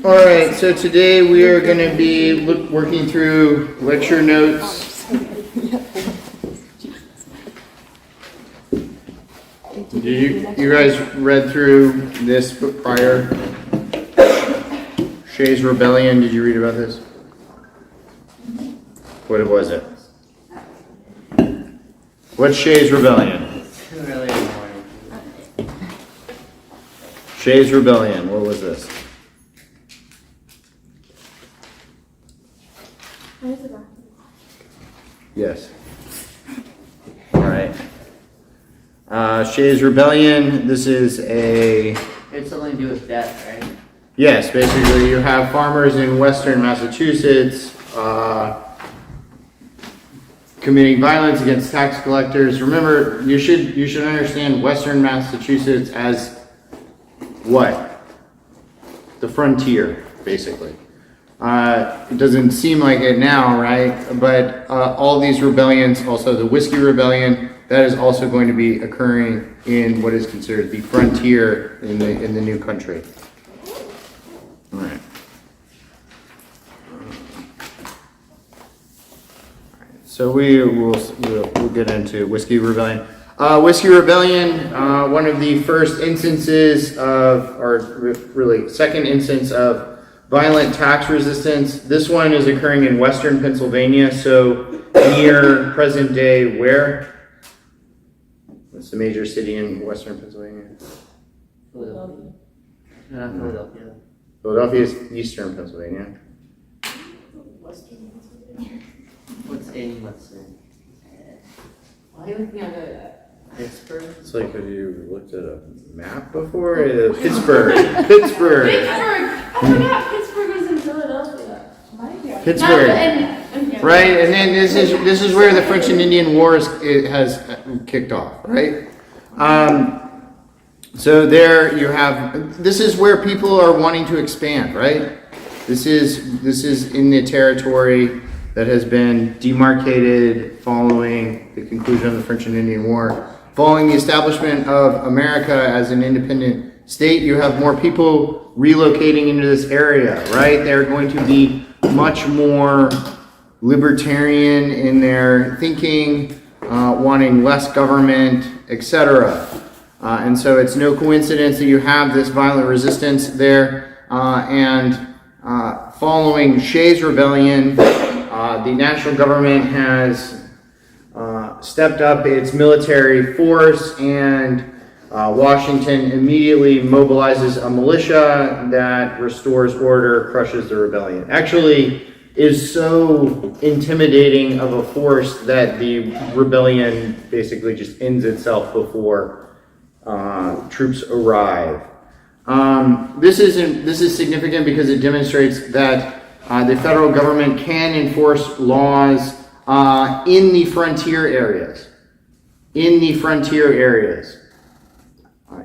All right, so today we are going to be working through lecture notes. You guys read through this prior? Shays Rebellion, did you read about this? What was it? What's Shays Rebellion? Shays Rebellion, what was this? Yes. All right. Shays Rebellion, this is a... It's something to do with death, right? Yes, basically you have farmers in western Massachusetts committing violence against tax collectors. Remember, you should understand western Massachusetts as what? The frontier, basically. It doesn't seem like it now, right? But all these rebellions, also the Whiskey Rebellion, that is also going to be occurring in what is considered the frontier in the new country. All right. So we'll get into Whiskey Rebellion. Whiskey Rebellion, one of the first instances of, or really second instance of violent tax resistance. This one is occurring in western Pennsylvania, so near present day where? What's the major city in western Pennsylvania? Philadelphia. Not Philadelphia. Philadelphia is eastern Pennsylvania. Western Pennsylvania. What's in? Why are you looking at Pittsburgh? It's like, have you looked at a map before? Pittsburgh. Pittsburgh. Oh my God, Pittsburgh was in Philadelphia. Pittsburgh. Right, and then this is where the French and Indian Wars has kicked off, right? So there you have. This is where people are wanting to expand, right? This is in the territory that has been demarcated following the conclusion of the French and Indian War. Following the establishment of America as an independent state, you have more people relocating into this area, right? They're going to be much more libertarian in their thinking, wanting less government, etc. And so it's no coincidence that you have this violent resistance there. Following Shays Rebellion, the national government has stepped up its military force, and Washington immediately mobilizes a militia that restores order, crushes the rebellion. Actually, is so intimidating of a force that the rebellion basically just ends itself before troops arrive. This is significant because it demonstrates that the federal government can enforce laws in the frontier areas.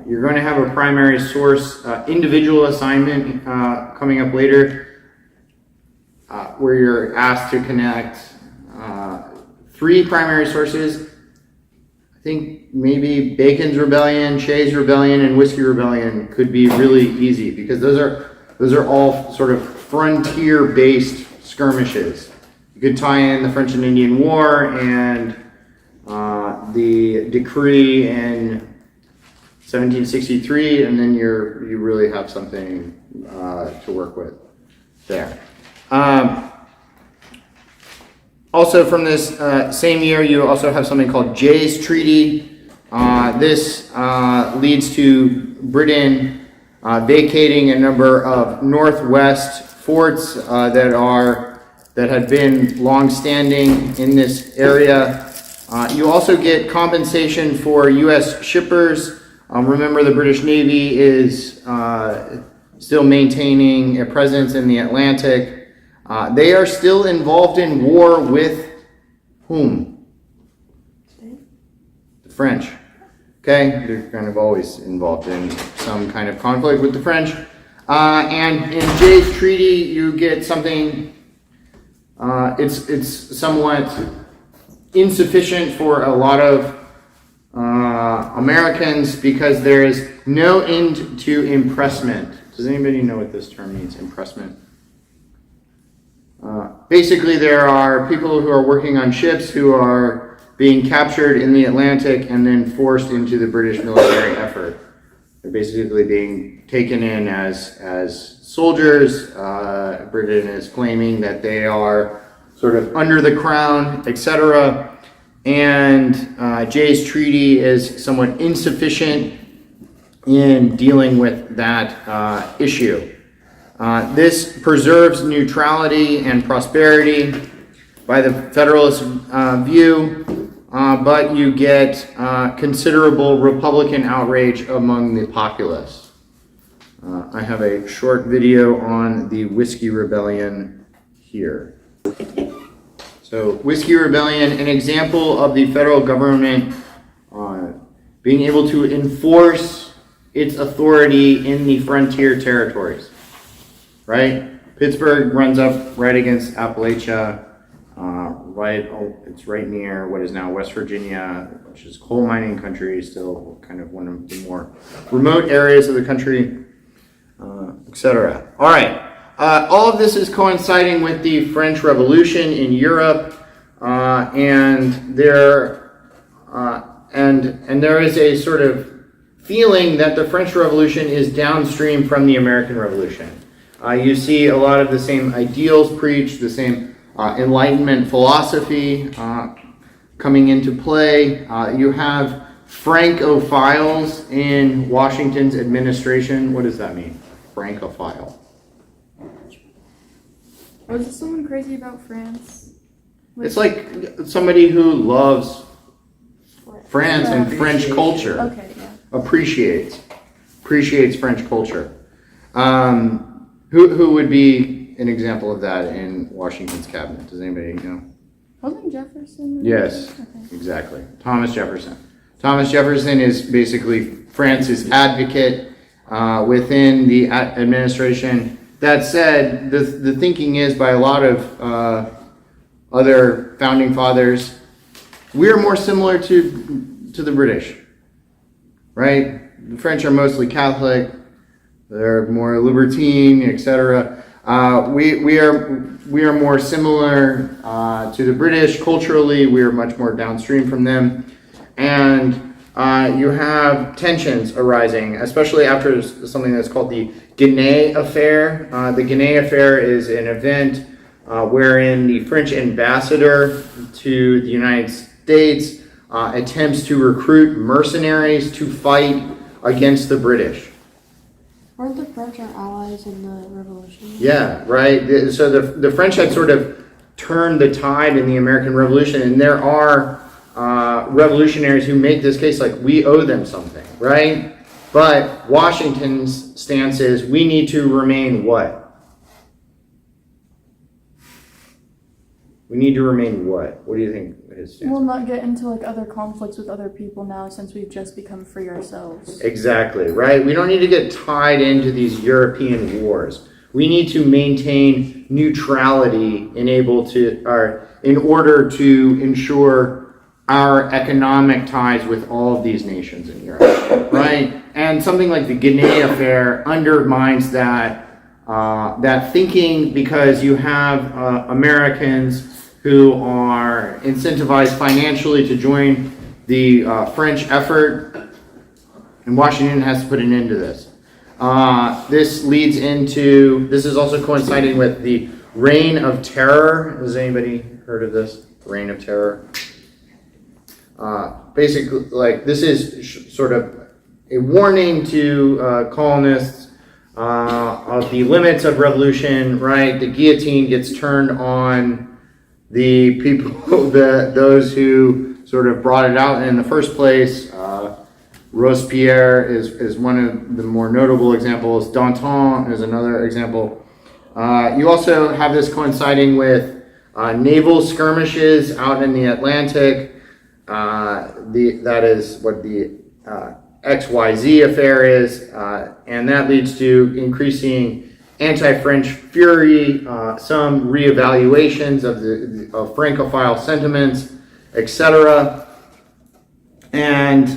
You're going to have a primary source individual assignment coming up later, where you're asked to connect 3 primary sources. I think maybe Bacon's Rebellion, Shays Rebellion, and Whiskey Rebellion could be really easy because those are all sort of frontier-based skirmishes. You could tie in the French and Indian War and the decree in 1763, and then you really have something to work with there. Also from this same year, you also have something called Jay's Treaty. This leads to Britain vacating a number of northwest forts that had been long-standing in this area. You also get compensation for U.S. shippers. Remember, the British Navy is still maintaining a presence in the Atlantic. They are still involved in war with whom? The French. Okay, they're kind of always involved in some kind of conflict with the French. And in Jay's Treaty, you get something. It's somewhat insufficient for a lot of Americans because there is no end to impressment. Does anybody know what this term means, impressment? Basically, there are people who are working on ships who are being captured in the Atlantic and then forced into the British military effort. They're basically being taken in as soldiers. Britain is claiming that they are sort of under the crown, etc. And Jay's treaty is somewhat insufficient in dealing with that issue. This preserves neutrality and prosperity by the Federalist view, but you get considerable Republican outrage among the populace. I have a short video on the Whiskey Rebellion here. So, Whiskey Rebellion, an example of the federal government being able to enforce its authority in the frontier territories. Right? Pittsburgh runs up right against Appalachia, it's right near what is now West Virginia, which is coal mining country, still kind of one of the more remote areas of the country, etc. All right. All of this is coinciding with the French Revolution in Europe, and there is a sort of feeling that the French Revolution is downstream from the American Revolution. You see a lot of the same ideals preached, the same Enlightenment philosophy coming into play. You have Francophiles in Washington's administration. What does that mean? Francophile. Was it someone crazy about France? It's like somebody who loves France and French culture. Okay, yeah. Appreciates French culture. Who would be an example of that in Washington's cabinet? Does anybody know? Wasn't Jefferson? Yes, Okay. exactly. Thomas Jefferson. Thomas Jefferson is basically France's advocate within the administration. That said, the thinking is by a lot of other founding fathers, we're more similar to the British, right? The French are mostly Catholic. They're more libertine, etc. We are more similar to the British culturally. We are much more downstream from them, and you have tensions arising, especially after something that's called the Guinea Affair. The Guinea Affair is an event wherein the French ambassador to the United States attempts to recruit mercenaries to fight against the British. Weren't the French our allies in the Revolution? Yeah, right. So the French had sort of turned the tide in the American Revolution, and there are revolutionaries who make this case like we owe them something, right? But Washington's stance is we need to remain what? We need to remain what? What do you think his stance? We'll not get into like other conflicts with other people now since we've just become free ourselves. Exactly, right? We don't need to get tied into these European wars. We need to maintain neutrality in order to ensure our economic ties with all of these nations in Europe, right? And something like the Guinea Affair undermines that thinking, because you have Americans who are incentivized financially to join the French effort, and Washington has to put an end to this. This is also coinciding with the Reign of Terror. Has anybody heard of this? Reign of Terror? Basically, like, this is sort of a warning to colonists of the limits of revolution, right? The guillotine gets turned on the people, those who sort of brought it out in the first place. Robespierre is one of the more notable examples. Danton is another example. You also have this coinciding with naval skirmishes out in the Atlantic. That is what the XYZ affair is, and that leads to increasing anti-French fury, some reevaluations of Francophile sentiments, etc. And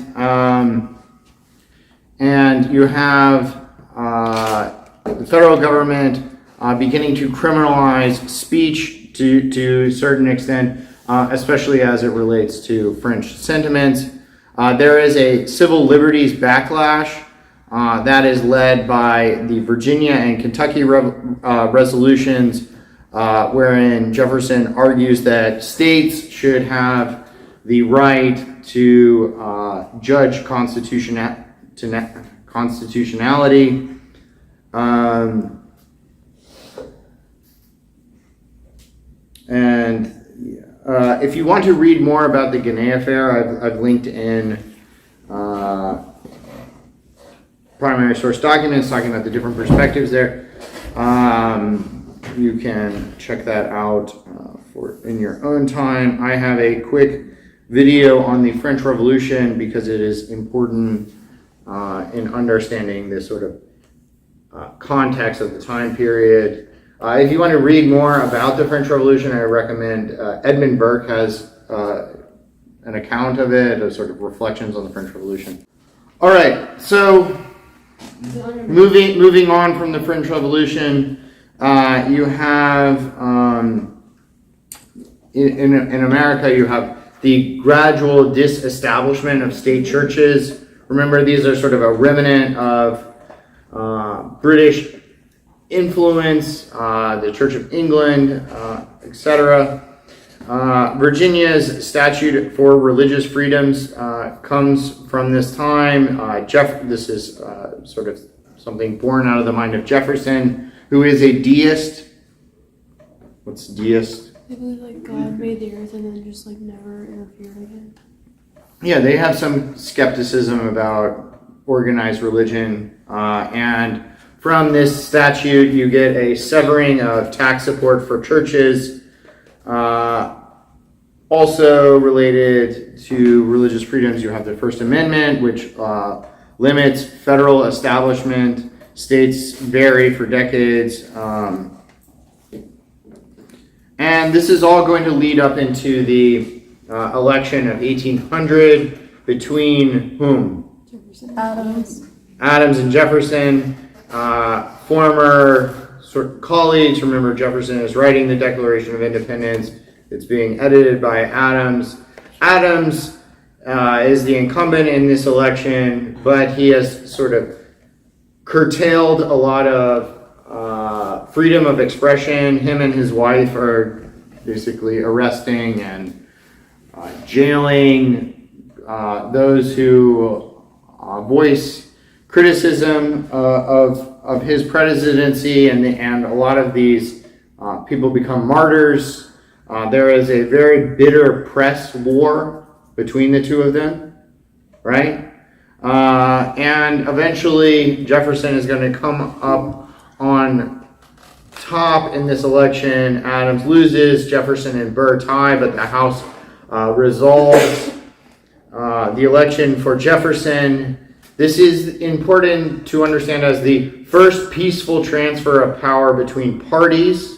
you have the federal government beginning to criminalize speech to a certain extent, especially as it relates to French sentiments. There is a civil liberties backlash that is led by the Virginia and Kentucky resolutions, wherein Jefferson argues that states should have the right to judge constitutionality. And if you want to read more about the Genet affair, I've linked in primary source documents talking about the different perspectives there. You can check that out in your own time. I have a quick video on the French Revolution because it is important in understanding this sort of context of the time period. If you want to read more about the French Revolution, I recommend Edmund Burke has an account of it, a sort of reflections on the French Revolution. All right, so moving on from the French Revolution, you have in America you have the gradual disestablishment of state churches. Remember, these are sort of a remnant of British influence, the Church of England, etc. Virginia's statute for religious freedoms comes from this time. This is sort of something born out of the mind of Jefferson, who is a deist. What's deist? They believe like God made the earth and then just like never interfered again. Yeah, they have some skepticism about organized religion, and from this statute you get a severing of tax support for churches. Also related to religious freedoms, you have the First Amendment, which limits federal establishment. States vary for decades. And this is all going to lead up into the election of 1800 between whom? Jefferson. Adams and Jefferson, former sort of colleagues. Remember, Jefferson is writing the Declaration of Independence. It's being edited by Adams. Adams is the incumbent in this election, but he has sort of curtailed a lot of freedom of expression. Him and his wife are basically arresting and jailing those who voice criticism of his presidency, and a lot of these people become martyrs. There is a very bitter press war between the two of them, right? And eventually Jefferson is going to come up on top in this election. Adams loses, Jefferson and Burr tie, but the House resolves the election for Jefferson. This is important to understand as the first peaceful transfer of power between parties.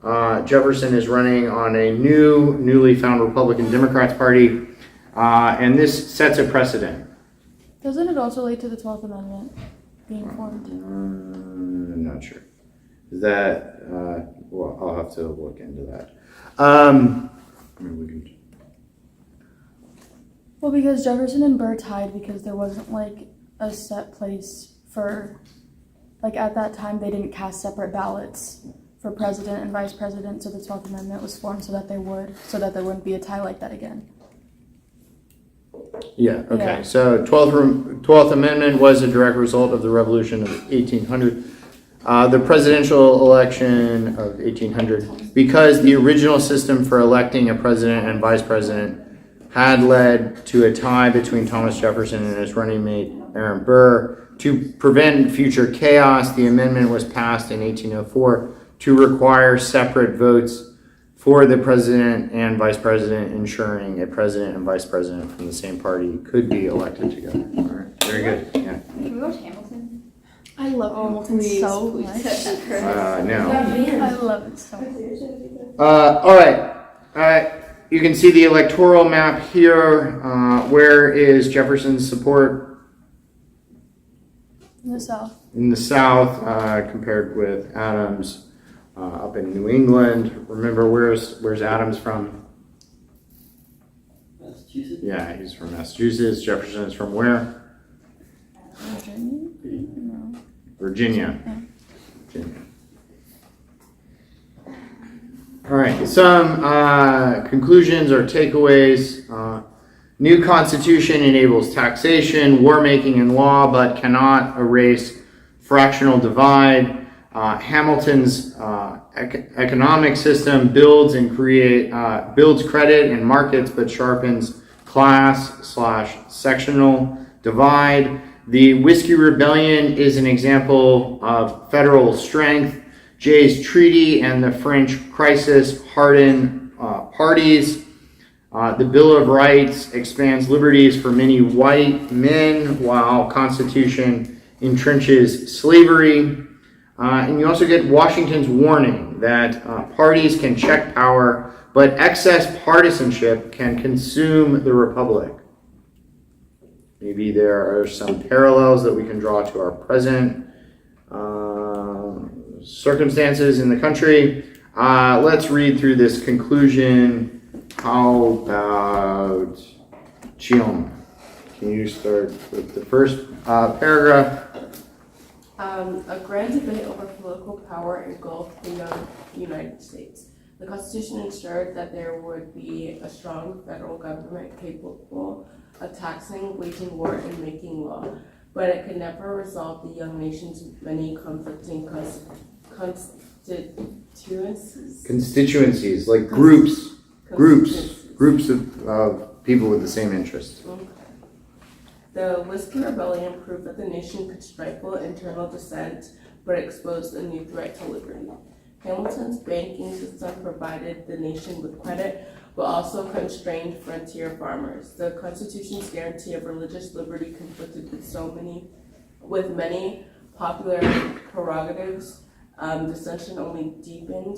Jefferson is running on a newly found Republican Democrats Party, and this sets a precedent. Doesn't it also lead to the 12th Amendment being formed? I'm not sure. Is that, well, I'll have to look into that. I mean, we can. Well, because Jefferson and Burr tied because there wasn't like a set place for, like at that time they didn't cast separate ballots for president and vice president, so the 12th Amendment was formed so that there wouldn't be a tie like that again. Yeah, okay. Yeah. So 12th Amendment was a direct result of the Revolution of 1800. The presidential election of 1800, because the original system for electing a president and vice president had led to a tie between Thomas Jefferson and his running mate Aaron Burr. To prevent future chaos, the amendment was passed in 1804 to require separate votes for the president and vice president, ensuring a president and vice president from the same party could be elected together. All right, very good. Yeah. Can we watch Hamilton? I love Hamilton so much. No. I love it so much. All right. You can see the electoral map here. Where is Jefferson's support? In the South. in the South, compared with Adams up in New England. Remember, where's Adams from? Massachusetts? Yeah, he's from Massachusetts. Jefferson is from where? Virginia? No. Virginia. Yeah. Virginia. All right, some conclusions or takeaways. New Constitution enables taxation, war making, and law, but cannot erase fractional divide. Hamilton's economic system builds credit and markets, but sharpens class/sectional divide. The Whiskey Rebellion is an example of federal strength. Jay's Treaty and the French Crisis harden parties. The Bill of Rights expands liberties for many white men, while Constitution entrenches slavery. And you also get Washington's warning that parties can check power, but excess partisanship can consume the republic. Maybe there are some parallels that we can draw to our present circumstances in the country. Let's read through this conclusion. How about Chiom? Can you start with the first paragraph? A grand debate over political power engulfed the young United States. The Constitution ensured that there would be a strong federal government capable of taxing, waging war, and making law, but it could never resolve the young nation's many conflicting Constituencies, like groups of people with the same interests. Okay. The Whiskey Rebellion proved that the nation could stifle internal dissent, but exposed a new threat to liberty. Hamilton's banking system provided the nation with credit, but also constrained frontier farmers. The Constitution's guarantee of religious liberty conflicted with many popular prerogatives. Dissension only deepened,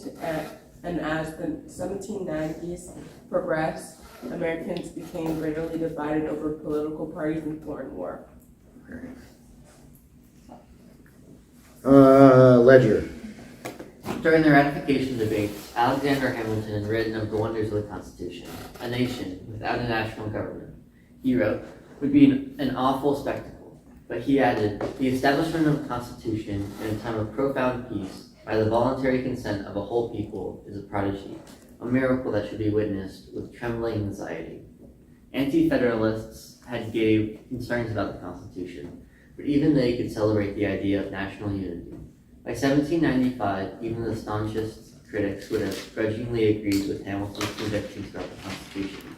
and as the 1790s progressed, Americans became greatly divided over political parties and foreign war. Ledger. During the ratification debates, Alexander Hamilton had written of the wonders of the Constitution. A nation without a national government, he wrote, would be an awful spectacle. But he added, the establishment of the Constitution in a time of profound peace by the voluntary consent of a whole people is a prodigy, a miracle that should be witnessed with trembling anxiety. Anti-federalists had grave concerns about the Constitution, but even they could celebrate the idea of national unity. By 1795, even the staunchest critics would have grudgingly agreed with Hamilton's convictions about the Constitution.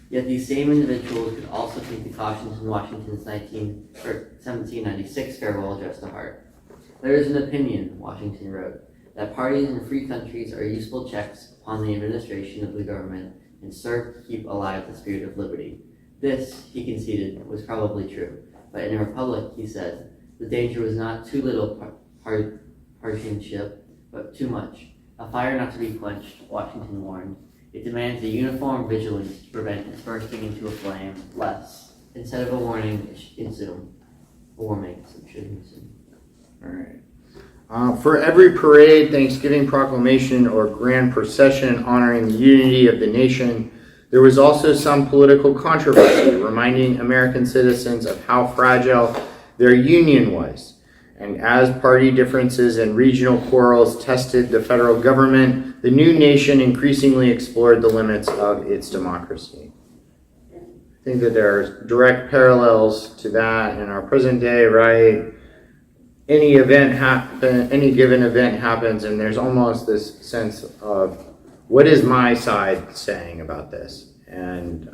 Yet these same individuals could also take the cautions in Washington's 1796 farewell address to heart. There is an opinion, Washington wrote, that parties in free countries are useful checks upon the administration of the government and serve to keep alive the spirit of liberty. This, he conceded, was probably true, but in a republic, he said, the danger was not too little partisanship, but too much. A fire not to be quenched, Washington warned. It demands a uniform vigilance to prevent its bursting into a flame, lest, instead of a warning, it should consume. A warning, it should consume. All right. For every parade, Thanksgiving proclamation, or grand procession honoring the unity of the nation, there was also some political controversy, reminding American citizens of how fragile their union was. And as party differences and regional quarrels tested the federal government, the new nation increasingly explored the limits of its democracy. I think that there are direct parallels to that in our present day, right? Any given event happens, and there's almost this sense of, what is my side saying about this? And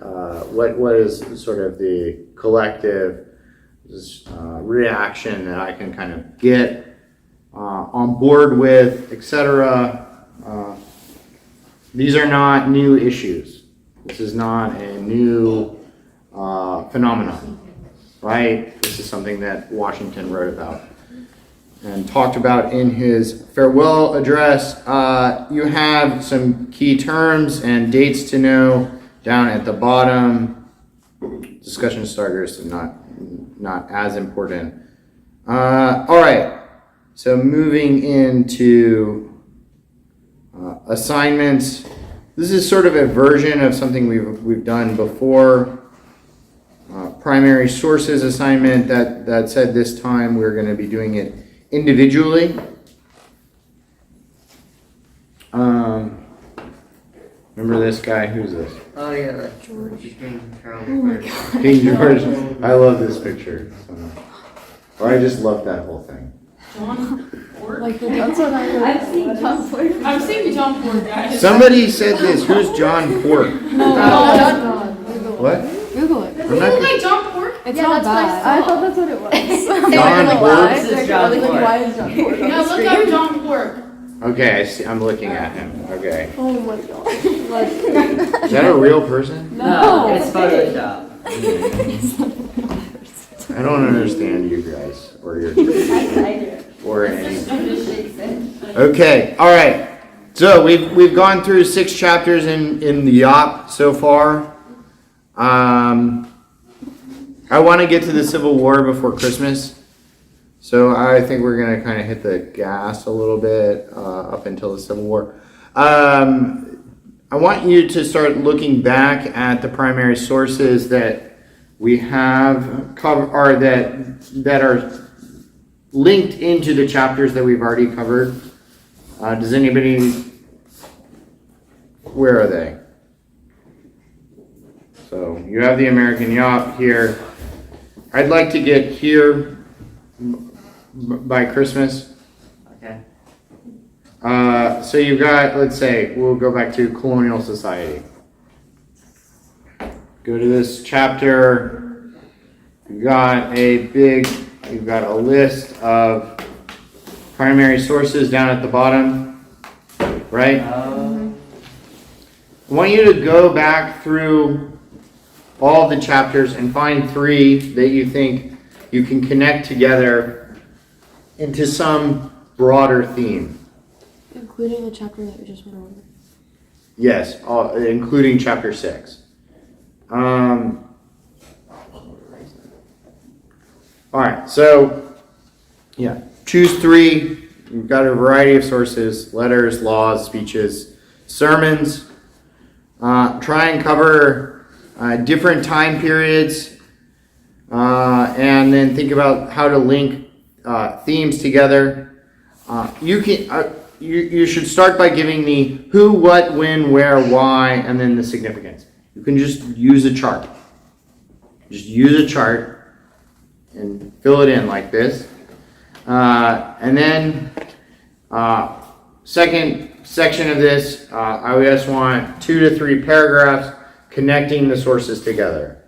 what is sort of the collective reaction that I can kind of get on board with, etc. These are not new issues. This is not a new phenomenon, right? This is something that Washington wrote about and talked about in his farewell address. You have some key terms and dates to know down at the bottom. Discussion starters are not as important. All right. So moving into assignments. This is sort of a version of something we've done before. Primary sources assignment that said this time we're going to be doing it individually. Remember this guy? Who's this? Oh yeah, that's George. King Charles Oh my I. god. King George. I love this picture. Or I just love that whole thing. John Ford? Like that's what I I've seen John Ford. I've seen John Ford, guys. Somebody said this. Who's John Pork? No, that's God. Google it. What? Google it. I'm not. like John Ford? It's Yeah, not that's what I bad. saw. I thought that's what it was. John Ford? This is John Like, Ford. why is John Ford on Yeah, the look screen? up John Ford. Okay, I see. I'm looking at him. Okay. Oh my god. Is that a real person? No, it's Photoshop. I don't understand you guys or your or any. Okay, all right. So we've gone through 6 chapters in the Yop so far. I want to get to the Civil War before Christmas, so I think we're gonna kind of hit the gas a little bit up until the Civil War. I want you to start looking back at the primary sources that we have or that are linked into the chapters that we've already covered. Does anybody? Where are they? So you have the American Yop here. I'd like to get here by Christmas. Okay. So you've got, let's say, we'll go back to colonial society. Go to this chapter. You've got a list of primary sources down at the bottom, right? I want you to go back through all the chapters and find 3 that you think you can connect together into some broader theme. Including the chapter that we just went over. Yes, including chapter 6. All right, so yeah, choose 3. You've got a variety of sources: letters, laws, speeches, sermons. Try and cover different time periods, and then think about how to link themes together. You should start by giving the who, what, when, where, why, and then the significance. You can just use a chart. Just use a chart and fill it in like this. And then second section of this, I just want 2 to 3 paragraphs connecting the sources together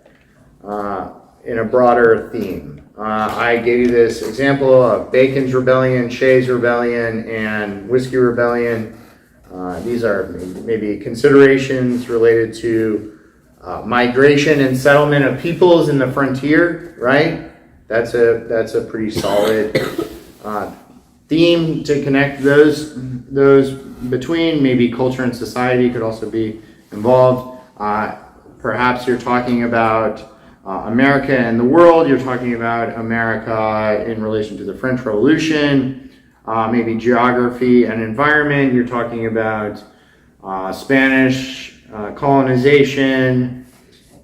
in a broader theme. I gave you this example of Bacon's Rebellion, Shays' Rebellion, and Whiskey Rebellion. These are maybe considerations related to migration and settlement of peoples in the frontier, right? That's a pretty solid theme to connect those between. Maybe culture and society could also be involved. Perhaps you're talking about America and the world. You're talking about America in relation to the French Revolution. Maybe geography and environment. You're talking about Spanish colonization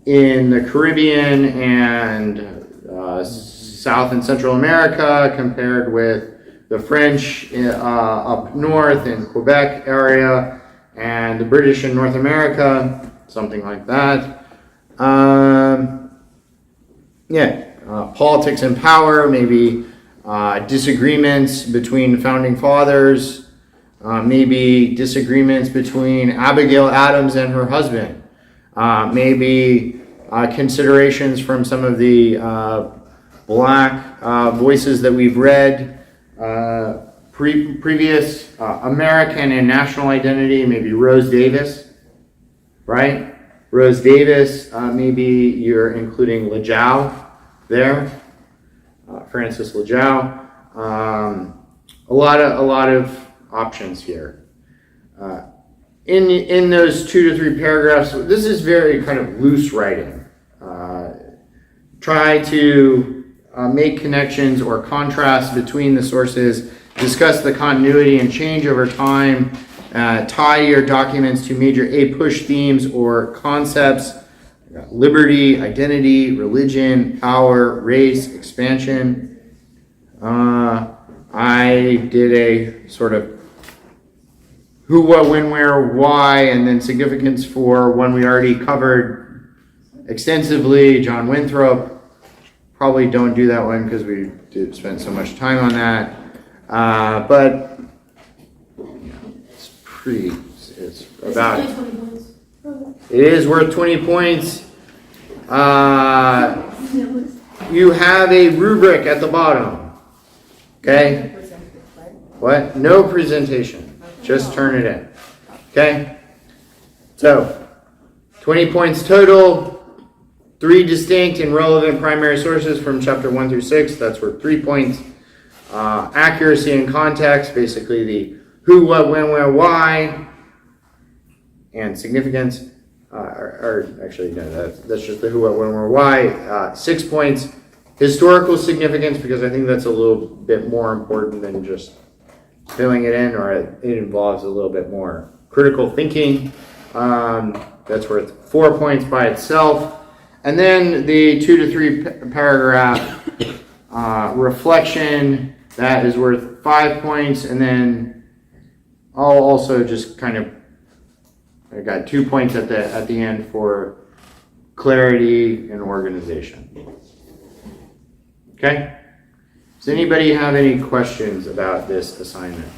in the Caribbean and South and Central America compared with the French up north in Quebec area and the British in North America, something like that. Politics and power, maybe disagreements between founding fathers, maybe disagreements between Abigail Adams and her husband, maybe considerations from some of the black voices that we've read, previous American and national identity, maybe Rose Davis, right? Rose Davis, maybe you're including Lejow there, Francis Lejow. A lot of options here. In those 2 to 3 paragraphs, this is very kind of loose writing. Try to make connections or contrasts between the sources, discuss the continuity and change over time, tie your documents to major push themes or concepts. I got liberty, identity, religion, power, race, expansion. I did a sort of who, what, when, where, why, and then significance for one we already covered extensively, John Winthrop. Probably don't do that one because we did spend so much time on that. But it's about, it is worth 20 points. You have a rubric at the bottom. Okay? What? No presentation. Just turn it in. Okay? So, 20 points total. 3 distinct and relevant primary sources from chapter 1 through 6. That's worth 3 points. Accuracy and context, basically the who, what, when, where, why, and significance. Actually, no, that's just the who, what, when, where, why. 6 points. Historical significance, because I think that's a little bit more important than just filling it in, or it involves a little bit more critical thinking. That's worth 4 points by itself. And then the 2 to 3 paragraph reflection, that is worth 5 points. And then I'll also just kind of, I got 2 points at the end for clarity and organization. Okay? Does anybody have any questions about this assignment?